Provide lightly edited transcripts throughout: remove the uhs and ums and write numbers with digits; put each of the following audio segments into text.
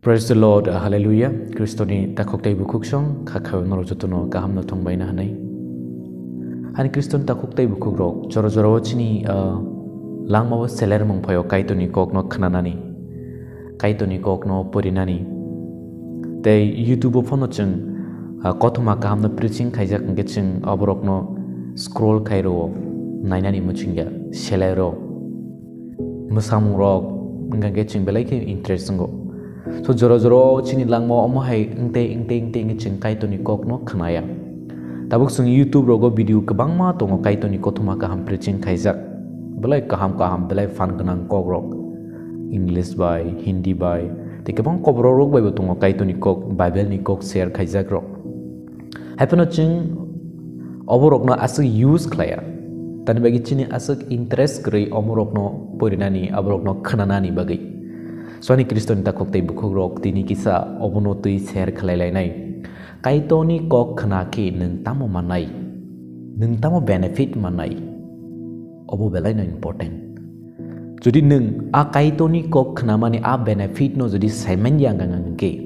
Praise the Lord, Hallelujah. Kristoni takoktai bukuksong kakhaw noro jotono kaham no thongbai na hanai. Ani Kriston takoktai bukukrok joro joro chini langmawo seler mongphayo kaitoni kokno khananani. Kaitoni kokno porinani. Tei YouTube phono chung kothuma kaham no preaching khaijak nge chung aborokno scroll khairo nainani muchingya selero musamurok nge chung belai ke interest ngo. So joro chini langmo omo hai ingte ching kaitoni kokno khanaya. Tabuk sung YouTube rogo video kabang ma tongo kaitoni kothuma kaham preaching khaijak. Belai kaham belai fan ganang kogrok. English by Hindi by te kabang kobro rok bai tongo kaitoni kok Bible ni kok share khaijak rok. Happen ching oborokno asuk use khlaya. Tani bagi chini asuk interest grei omorokno porinani aborokno khananani bagi. Soani Kriston takoktai bukukrok tini kisa obonotui share khalailainai. Kaitoni kok khanaki nung tamo manai. Nung tamo benefit manai. Obo belai no important. Jadi nung a kaitoni kok khanamani a benefit no jadi semen yang ngangke.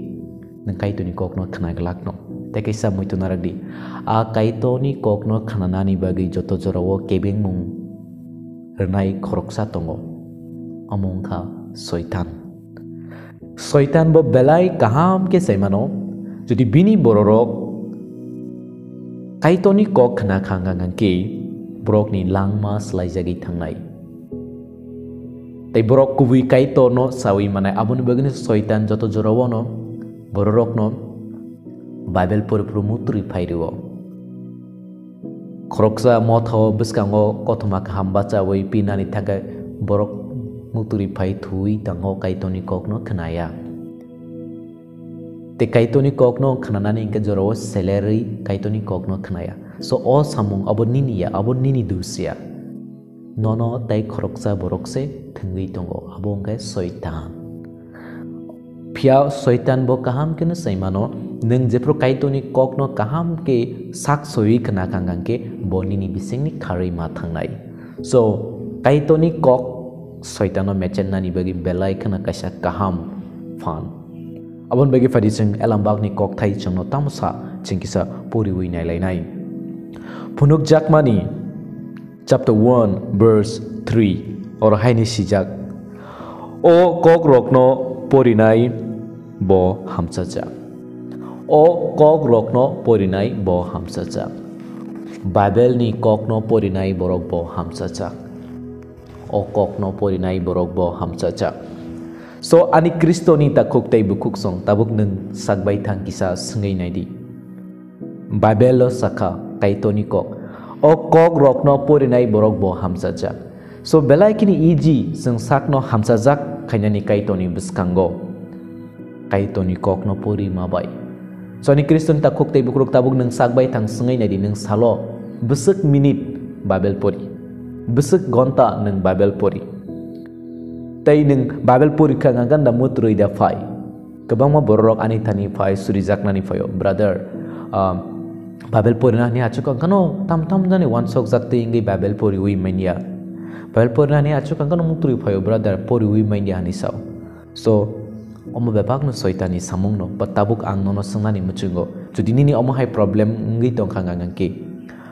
Nung kaitoni kok no khanaglak no. Tekisa muito naragdi. A kaitoni kok no khananani bagi joto jorowo kebeng mung renai khoroksa tongo. Omongka soitan. Soitan bo belai kaham ke semano jadi bini bororok kaitoni kok khana khangangan ke borok ni langma slai jagi thangnai tei borok kubui kaitono sawi manai abun bagini soitan joto jorowo no bororok no Bible pur mutri phairio khoroksa motho biskango kothuma kaham bacha wei pinani thaga borok muturi phai thui tango kaitoni kokno khanaya te kaitoni kokno khananani ke joro salary kaitoni kokno khanaya so o samung abon nini dusya nono tai khoroksa borokse thungui tongo abongke soitan phia soitan bo kaham ke na saimano nung jepro kaitoni kokno kaham ke sak soi khana kangangke bonini bisingni khari ma thangnai so kaitoni kok soitano mechenani bagi belai kana kaisa kaham fan abon bagi fadising elambak ni kok thai changno tamsa chingkisa puri wi nai lainai phunuk jakmani chapter 1 verse 3 or haini sijak o kok rokno porinai bo hamsaja o kok rokno porinai bo hamsaja Bible ni kokno porinai borok bo hamsaja o kokno porinai borok bo hamsaja so ani kristoni takoktai bukuk song tabuk nung sakbai thang kisa sungai naidi Bible lo saka kaitoni kok o kok rokno porinai borok bo hamsaja so belai kini iji sung sakno hamsajak khainani kaitoni biskango kaitoni kokno pori mabai so ani kristoni takoktai bukuk tabuk nung sakbai thang sungai naidi nung salo besek minit Bible pori besek gonta nung Bible pori tai nung Bible pori kangangan da mutrui da fai kabang ma borok ani thani fai surijak nani fayo brother Bible pori na ni achu kano tam jani wan sok jakte ingi Bible pori ui mania Bible pori na ni achu kano mutrui fayo brother pori ui mania ni sao so omo bebak no soitani samung no patabuk ang no sangani muchungo jodi nini omo hai problem ngi tong kangangan ke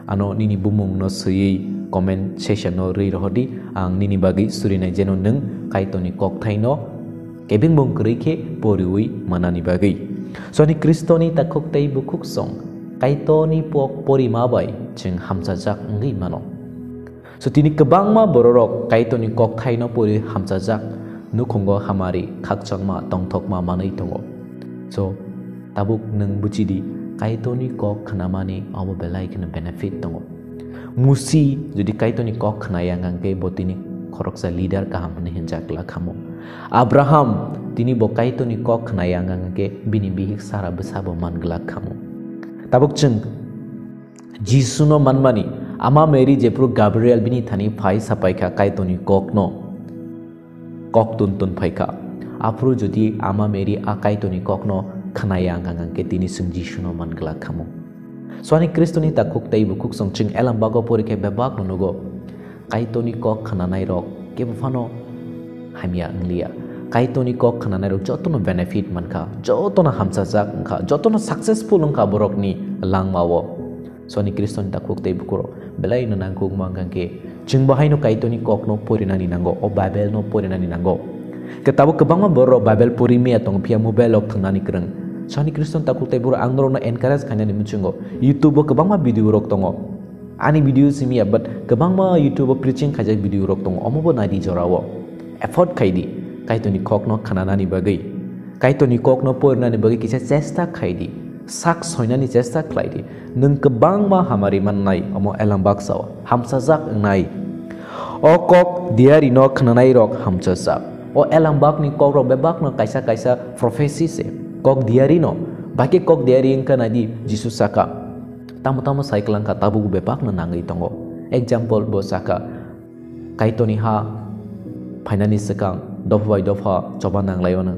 ano nini bumung no sui comment section no ri rohdi ang nini bagi surinai jeno nung kaitoni kok thaino kebing bong krike poriui manani bagi so ni kristoni takok tai bukuk song kaitoni pok pori mabai ching hamsajak ngi mano so tini kebangma bororok kaitoni kok thaino pori hamsajak nukhongo hamari khakchangma tongthokma manai tongo so tabuk nung buchidi kaitoni kok khanamani abo belai kena benefit tongo musi jadi kaitoni kok khanaya ngangke botini khoroksa leader kaham ne hinjak lakhamo Abraham tini bo kaitoni kok khanaya ngangke bini bihik sara besabo man glak khamo tabuk chung jisuno manmani ama Mary jepro Gabriel bini thani phai sapaika kaitoni kok no kok tuntun phaika apru jodi ama Mary a kaitoni kok no khanaya ngangke tini sung jisuno man glak khamo Soani kristoni takok tai bukuk song ching elam bago pori ke bebak nogo kaitoni kok khananai rok ke bufano hamia nglia kaitoni kok khananai rok jotono benefit mankha jotono hamsajak wngkha jotono successful wngkha borokni langmao soni kriston takuk tei bukuro belai no nangkuk mangkangke jeng bahai no kaitoni kok no porinani nango o bible no porinani nango ketabo kebangma boro bible porimi atong pia mobile ok thangnani kreng soni kriston takuk tei buro angro no encourage khainani muchungo youtube o kebangma video rok tongo ani video simia but kebangma youtube preaching khajak video rok tongo omobo nadi jorawo effort khaidi kaitoni kok no khananani bagai kaitoni kok no porinani bagai kisa chesta khaidi sak soinani chesta khlaidi nung kebangma hamari mannai omo elambak saw hamsajak ngai o kok diari no khananai rok hamsajak o elambak ni kok rok bebak no kaisa kaisa prophecy se kok diari no baki kok diari ingka nadi jesus saka tamu cyclang ka tabu bebak no nangai tongo example bo saka kaitoni ha finani sekang dofwai dofha coba nang layona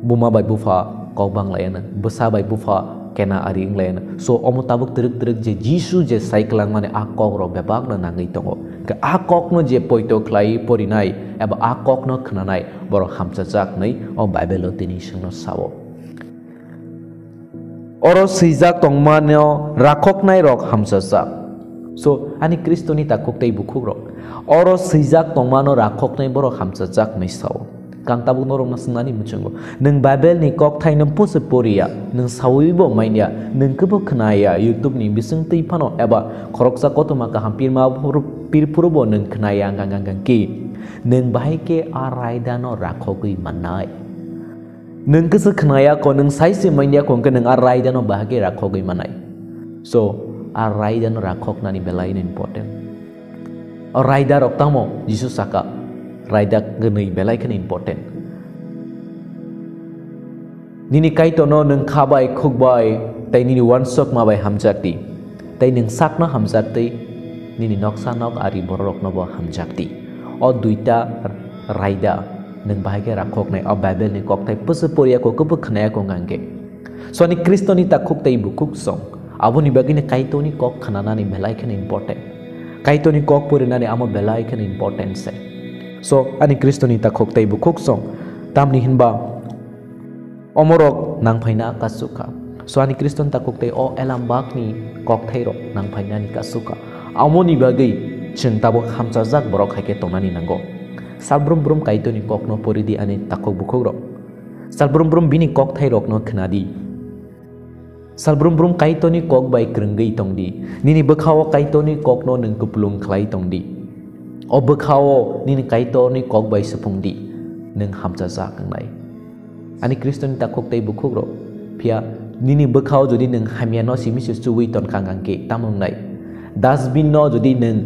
buma bai bufa kok bang layana besa bai bufa kena ari ing layana so omo tabuk truk je jisu je cyclang mane akok ro bebak no nangai tongo ke akok no je poito klai porinai eba akok no khnanai boro hamsajak nei o bible tini sungno sawo oro sijak tongmano rakhoknai rok hamsajak so ani kristoni takuk tei bukhuk rok oro sijak tongmano rakhoknai boro hamsajak nei sawo kang tabuk norong na sungnani muchungo nung bible ni kok thainam puse poria nung sawibo mainya nung kebo khnaya youtube ni bisung tei phano eba khoroksa kotoma ka hampir ma pir purobo nung khnaya gang ki nung bahai ke araida no rakhogui manai nung kese khnaya ko nung saisi mainya ko nung araida no bahage rakhogui manai so araida no rakhoknani belai important araida rok tamo jesus saka raida genei belai kan important nini kaito no nung khabai khukbai tai nini one shot ma bai hamjakti tai nung sakna hamjakti nini noksa nok ari borok no bo hamjakti o duita raida nung bahage rakhok nai o bible ni kok tai pusu poria ko kubu khnaya ko ngangke so ni kristoni ta khuk tai bukuk song aboni bagini kaito ni kok khanana ni belai kan important kaito ni kok purina ni amo belai kan important se so ani kristoni ta khok tai bukuk song tamni hinba omorok nang phaina kasuka so ani kriston ta khok tai o elambak ni kok thai rok nang phaina ni kasuka amoni bagai cheng tabo hamchajak borok haike tongnani nango salbrum brum kaito ni kok no poridi ani takok bukhok rok salbrum brum bini kok thai rok no khnadi salbrum brum kaito ni kok bai krengei tongdi nini bakhaw kaito ni kok no nung kuplung khlai tongdi o bakhaw nini kaito ni kok bai supungdi nung hamchajak ngai ani kriston ta khok tai bukhok rok phia nini bakhaw jodi nung hamya no simi su chuwi ton khangangke tamung nai dustbin no jodi nung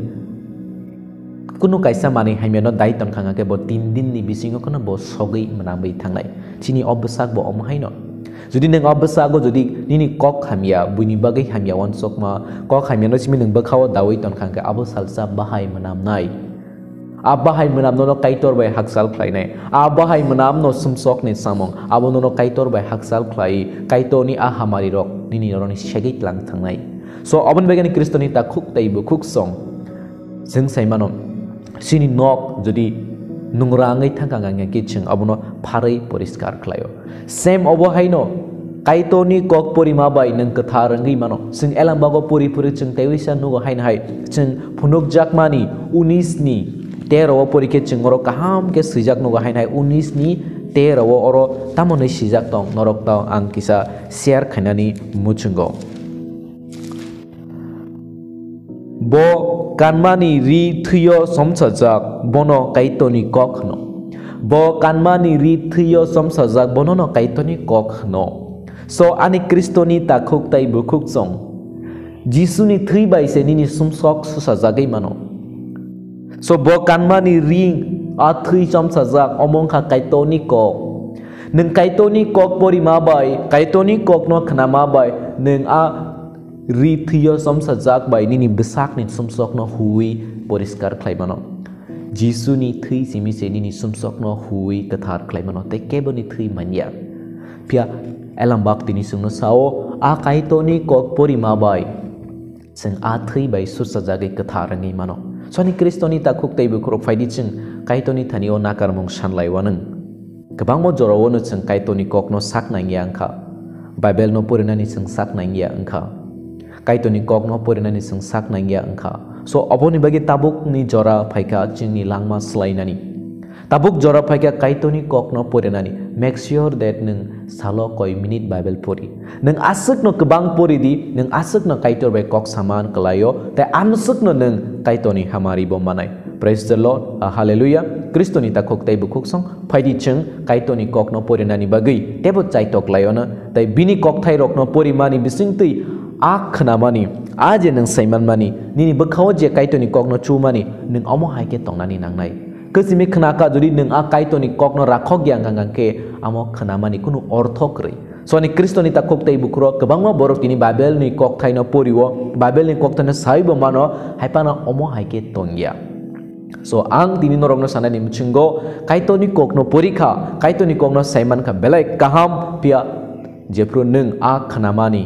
kuno kaisa mani hamya no dai ton khangangke bo 3 din ni bisingo kono bo sogei manambai thangnai chini obasak bo omhai no jodi nung obasago jodi nini kok hamya buini bagai hamya wan sokma kok hamya no simi nung bakhaw dawi ton khangke abo salsa bahai manam nai abahai manam no kaitor bai haksal khlai nai abahai manam no sumsok ni samong abo no kaitor bai haksal khlai kaito ni a hamari rok nini roni segei tlang thangnai so abon begani kristoni ta khuk tai bu khuk song sing saimanom sini nok jodi nungrangai thanganga ki ching abono pharai poriskar khlayo same obahai no kaito ni kok porima bai nang katha rangi mano sing elambago puri chung tewisa nugo hain hai chung phunuk jakmani 19 ni 13 porike chingoro kaham ke sijak nugo hain hai 19 ni 13 oro tamoni sijak tong norok tong ang kisa share khanani muchungo bo kanmani ri thuyo somsajak bono kaitoni kokno bo kanmani ri thuyo somsajak bono no kaitoni kokno so ani kristoni ta khuk tai bukhuk song jisuni thui bai se nini sumsok susajagai mano so bo kanmani ring a thui somsajak omong kha kaitoni kok nung kaitoni kok pori ma bai kaitoni kok no khna ma bai nung a ri thuyo somsajak bai nini besak ni sumsok no hui poriskar khlai mano jisuni thui simi se nini sumsok no hui kathar khlai mano te keboni thui manya pia elambak tini sungno sao a kaitoni kok pori ma bai sing a thui bai susajagai katharangai mano soni kristoni ta khuk tai bu krok faidi ching kaitoni thani o nakar mong sanlai waneng kebang mo joro wono chung kaitoni kok no sak nang ya angka Bible no purinani chung sak nang ya angka kaitoni kok no purinani chung sak nang ya angka so aboni bagi tabuk ni jora phaika chingni langma slainani tabuk jora phaika kaitoni kok no purinani make sure that nung salo koi minute Bible puri nung asuk no kebang puri di nung asuk no kaitor be kok saman kelayo te anusuk no nung kaitoni hamari bo manai. Praise the Lord, hallelujah. Kristo ni takok tay bukuk song phaidi chung kaitoni kok no puri nani bagui tebo chai tok layo na tai bini kok thai rok no puri mani bising tui ak khana mani aje nung saiman mani nini bakhaw je kaitoni kok no chu mani nung amo haike tong nani nang nai kesimi khana ka jodi nung a kaitoni kok no rakhok yang gangang ke amo khana mani kunu orthok rei so ni Kristo ni takok tay bukro kebangma borok tini Bible ni kok thai no puriwo Bible ni kok thana saibo mano haipana amo haike tongya so ang tini norong no sanani mchungo kaitoni kok no porikha kaitoni kok no saiman kha belai kaham pia jepro nung a khana mani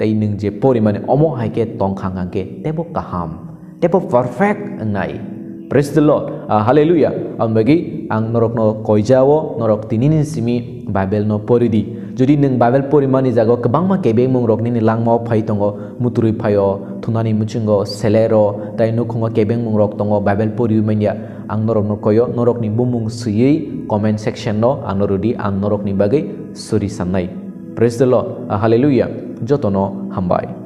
tai nung je pori mane omo haike tong khangang ke tebo kaham tebo perfect ngai. Praise the Lord, hallelujah. Ang bagi ang norok no koijawo norok tininin simi Bible no poridi jodi nung Bible pori mani jago kebangma kebeng mong rok nini langma phai tongo muturi phayo thunani muchungo selero tai nukhongo kebeng mong rok tongo Bible pori manya ang norok no koyo norok ni bumung suyei comment section no ang norudi ang norok ni bagai suri sanai. Praise the Lord, hallelujah. Jotono hambai.